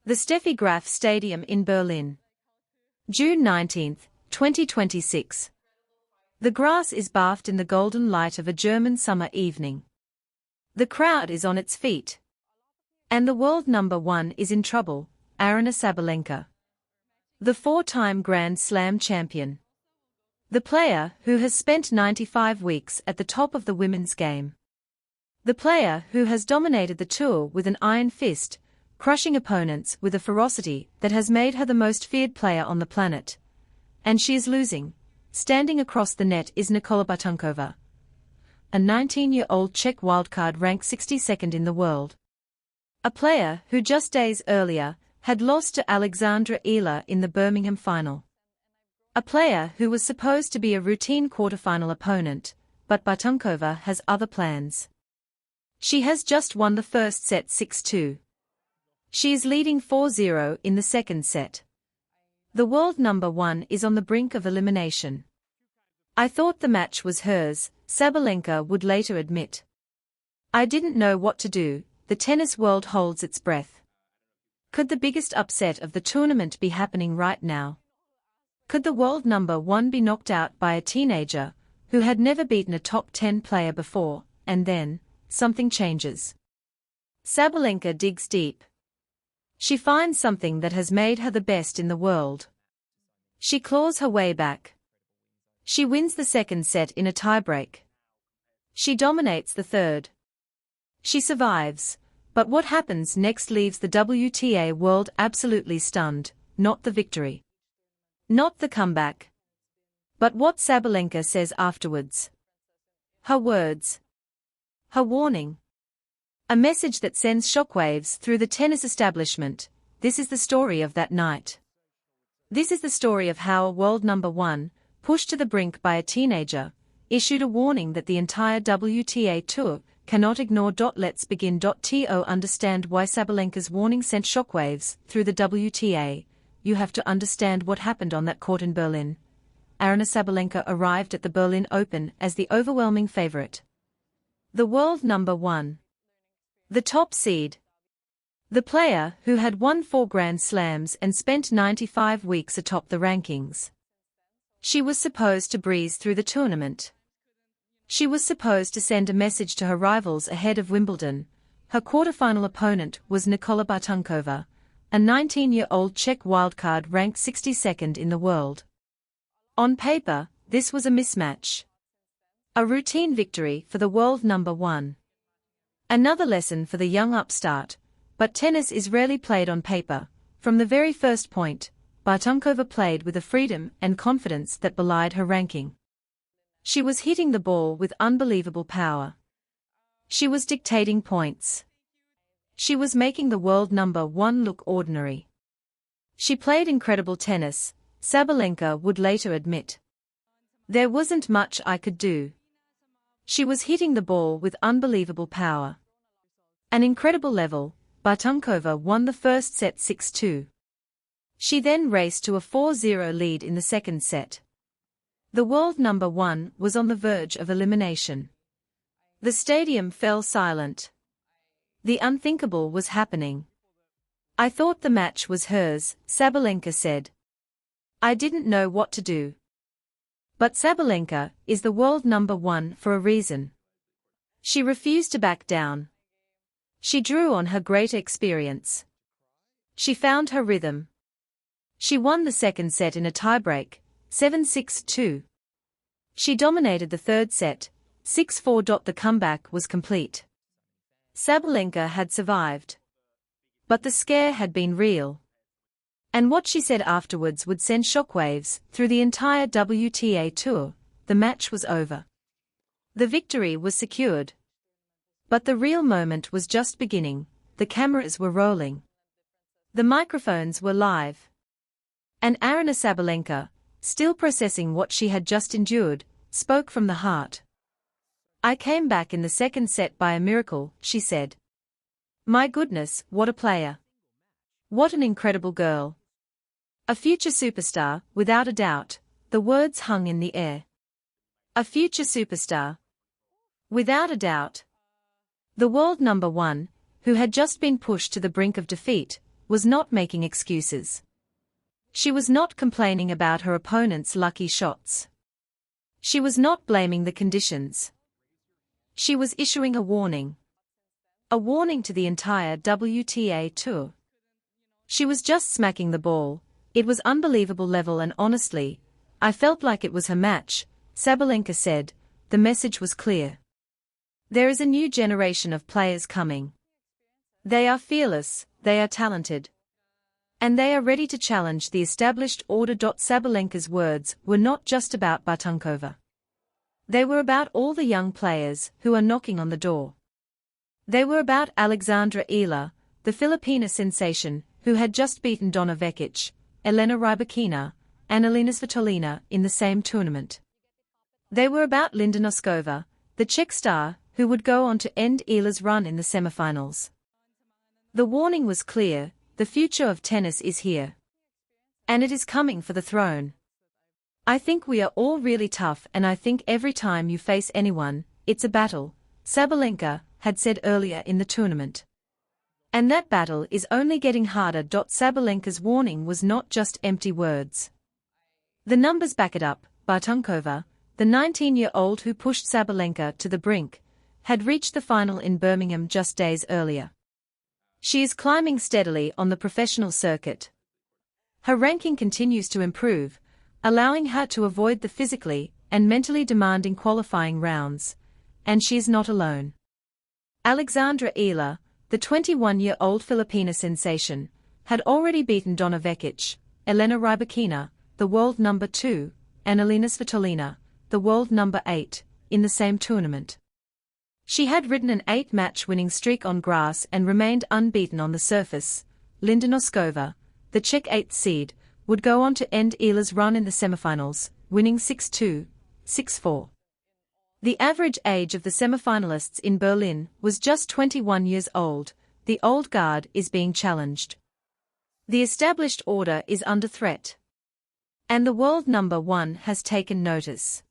The Steffi Graf Stadium in Berlin. June 19, 2026. The grass is bathed in the golden light of a German summer evening. The crowd is on its feet. And the world number one is in trouble, Aryna Sabalenka. The four-time Grand Slam champion. The player who has spent 95 weeks at the top of the women's game. The player who has dominated the tour with an iron fist, crushing opponents with a ferocity that has made her the most feared player on the planet. And she is losing. Standing across the net is Nikola Bartunkova, a 19-year-old Czech wildcard ranked 62nd in the world. A player who just days earlier had lost to Alexandra Ehler in the Birmingham final. A player who was supposed to be a routine quarterfinal opponent, but Bartunkova has other plans. She has just won the first set 6-2. She is leading 4-0 in the second set. The world number one is on the brink of elimination. I thought the match was hers, Sabalenka would later admit. I didn't know what to do, the tennis world holds its breath. Could the biggest upset of the tournament be happening right now? Could the world number one be knocked out by a teenager, who had never beaten a top 10 player before, and then, something changes? Sabalenka digs deep. She finds something that has made her the best in the world. She claws her way back. She wins the second set in a tiebreak. She dominates the third. She survives, but what happens next leaves the WTA world absolutely stunned, not the victory. Not the comeback. But what Sabalenka says afterwards. Her words. Her warning. A message that sends shockwaves through the tennis establishment. This is the story of that night. This is the story of how a world number one, pushed to the brink by a teenager, issued a warning that the entire WTA Tour cannot ignore. Let's begin. To understand why Sabalenka's warning sent shockwaves through the WTA, you have to understand what happened on that court in Berlin. Aryna Sabalenka arrived at the Berlin Open as the overwhelming favorite. The world number one. The top seed. The player who had won 4 Grand Slams and spent 95 weeks atop the rankings. She was supposed to breeze through the tournament. She was supposed to send a message to her rivals ahead of Wimbledon. Her quarterfinal opponent was Nikola Bartunkova, a 19-year-old Czech wildcard ranked 62nd in the world. On paper, this was a mismatch. A routine victory for the world number one. Another lesson for the young upstart, but tennis is rarely played on paper. From the very first point, Bartunkova played with a freedom and confidence that belied her ranking. She was hitting the ball with unbelievable power. She was dictating points. She was making the world number one look ordinary. She played incredible tennis, Sabalenka would later admit. There wasn't much I could do. She was hitting the ball with unbelievable power. An incredible level. Bartunkova won the first set 6-2. She then raced to a 4-0 lead in the second set. The world number one was on the verge of elimination. The stadium fell silent. The unthinkable was happening. I thought the match was hers, Sabalenka said. I didn't know what to do. But Sabalenka is the world number one for a reason. She refused to back down. She drew on her great experience. She found her rhythm. She won the second set in a tiebreak, 7-6-2. She dominated the third set, 6-4. The comeback was complete. Sabalenka had survived. But the scare had been real. And what she said afterwards would send shockwaves through the entire WTA Tour. The match was over. The victory was secured. But the real moment was just beginning. The cameras were rolling. The microphones were live. And Aryna Sabalenka, still processing what she had just endured, spoke from the heart. I came back in the second set by a miracle, she said. My goodness, what a player. What an incredible girl. A future superstar, without a doubt, the words hung in the air. A future superstar. Without a doubt. The world number one, who had just been pushed to the brink of defeat, was not making excuses. She was not complaining about her opponent's lucky shots. She was not blaming the conditions. She was issuing a warning. A warning to the entire WTA Tour. She was just smacking the ball. It was unbelievable level, and honestly, I felt like it was her match, Sabalenka said. The message was clear. There is a new generation of players coming. They are fearless, they are talented. And they are ready to challenge the established order. Sabalenka's words were not just about Bartunkova. They were about all the young players who are knocking on the door. They were about Alexandra Ela, the Filipina sensation, who had just beaten Donna Vekic, Elena Rybakina, and Aryna Sabalenka in the same tournament. They were about Linda Noskova, the Czech star, who would go on to end Ela's run in the semifinals. The warning was clear: the future of tennis is here. And it is coming for the throne. I think we are all really tough, and I think every time you face anyone, it's a battle, Sabalenka had said earlier in the tournament. And that battle is only getting harder. Sabalenka's warning was not just empty words. The numbers back it up. Bartunkova, the 19-year-old who pushed Sabalenka to the brink, had reached the final in Birmingham just days earlier. She is climbing steadily on the professional circuit. Her ranking continues to improve, allowing her to avoid the physically and mentally demanding qualifying rounds, and she is not alone. Alexandra Ela, the 21-year-old Filipina sensation, had already beaten Donna Vekic, Elena Rybakina, the world number 2, and Aryna Sabalenka, the world number 8, in the same tournament. She had ridden an 8-match winning streak on grass and remained unbeaten on the surface. Linda Noskova, the Czech 8th seed, would go on to end Ela's run in the semifinals, winning 6-2, 6-4. The average age of the semifinalists in Berlin was just 21 years old. The old guard is being challenged. The established order is under threat. And the world number 1 has taken notice.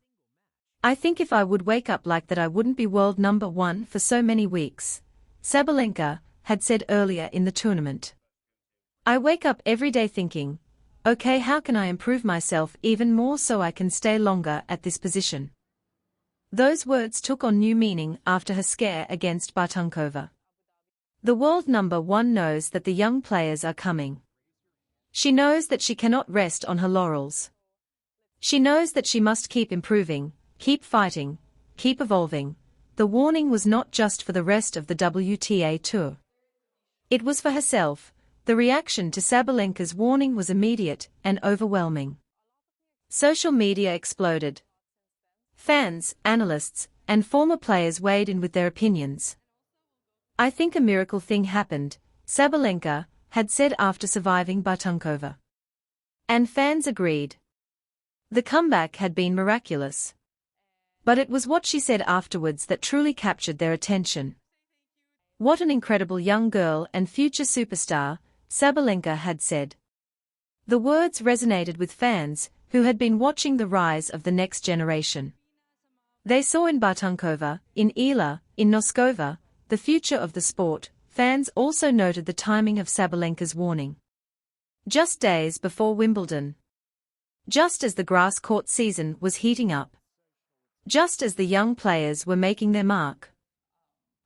I think if I would wake up like that, I wouldn't be world number 1 for so many weeks, Sabalenka had said earlier in the tournament. I wake up every day thinking, okay, how can I improve myself even more so I can stay longer at this position? Those words took on new meaning after her scare against Bartunkova. The world number 1 knows that the young players are coming. She knows that she cannot rest on her laurels. She knows that she must keep improving, keep fighting, keep evolving. The warning was not just for the rest of the WTA Tour. It was for herself. The reaction to Sabalenka's warning was immediate and overwhelming. Social media exploded. Fans, analysts, and former players weighed in with their opinions. I think a miracle thing happened, Sabalenka had said after surviving Bartunkova. And fans agreed. The comeback had been miraculous. But it was what she said afterwards that truly captured their attention. What an incredible young girl and future superstar, Sabalenka had said. The words resonated with fans who had been watching the rise of the next generation. They saw in Bartunkova, in Ela, in Noskova, the future of the sport. Fans also noted the timing of Sabalenka's warning. Just days before Wimbledon. Just as the grass court season was heating up. Just as the young players were making their mark.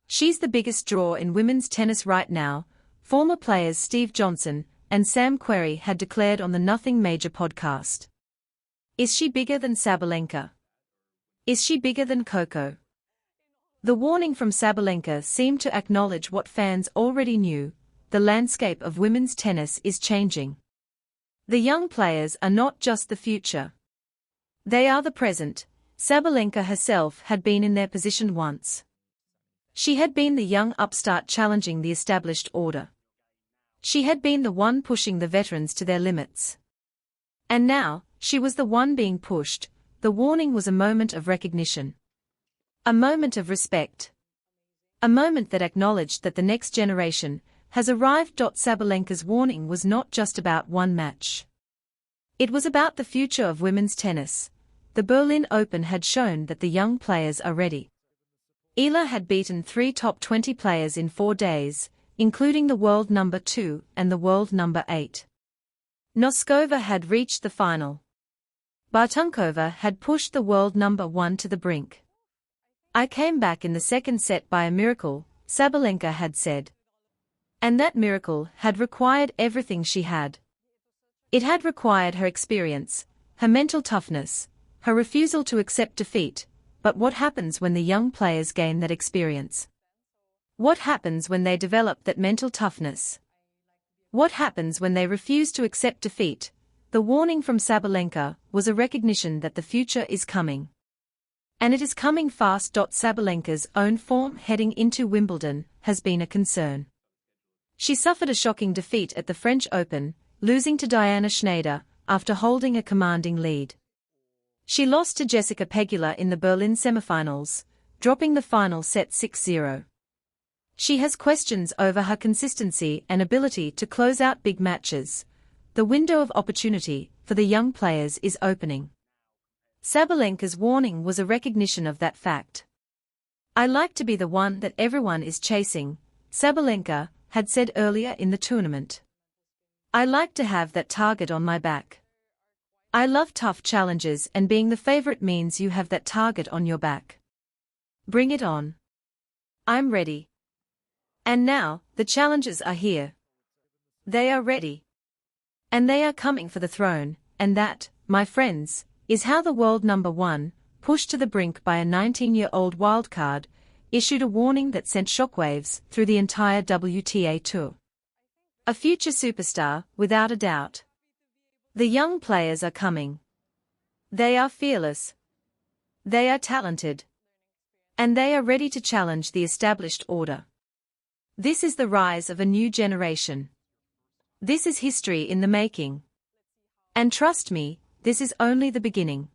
She's the biggest draw in women's tennis right now, former players Steve Johnson and Sam Querrey had declared on the Nothing Major podcast. Is she bigger than Sabalenka? Is she bigger than Coco? The warning from Sabalenka seemed to acknowledge what fans already knew: the landscape of women's tennis is changing. The young players are not just the future. They are the present. Sabalenka herself had been in their position once. She had been the young upstart challenging the established order. She had been the one pushing the veterans to their limits. And now, she was the one being pushed. The warning was a moment of recognition. A moment of respect. A moment that acknowledged that the next generation has arrived. Sabalenka's warning was not just about one match. It was about the future of women's tennis. The Berlin Open had shown that the young players are ready. Ela had beaten 3 top 20 players in 4 days. including the world number 2 and the world number 8. Noskova had reached the final. Bartunkova had pushed the world number 1 to the brink. "I came back in the second set by a miracle," Sabalenka had said. And that miracle had required everything she had. It had required her experience, her mental toughness, her refusal to accept defeat. But what happens when the young players gain that experience? What happens when they develop that mental toughness? What happens when they refuse to accept defeat? The warning from Sabalenka was a recognition that the future is coming. And it is coming fast. Sabalenka's own form heading into Wimbledon has been a concern. She suffered a shocking defeat at the French Open, losing to Diana Schneider after holding a commanding lead. She lost to Jessica Pegula in the Berlin semifinals, dropping the final set 6-0. She has questions over her consistency and ability to close out big matches. The window of opportunity for the young players is opening. Sabalenka's warning was a recognition of that fact. "I like to be the one that everyone is chasing," Sabalenka had said earlier in the tournament. "I like to have that target on my back. I love tough challenges, and being the favorite means you have that target on your back. Bring it on. I'm ready. And now, the challenges are here. They are ready. And they are coming for the throne, and that, my friends, is how the world number 1, pushed to the brink by a 19-year-old wildcard, issued a warning that sent shockwaves through the entire WTA Tour. A future superstar, without a doubt. The young players are coming. They are fearless. They are talented. And they are ready to challenge the established order. This is the rise of a new generation. This is history in the making. And trust me, this is only the beginning.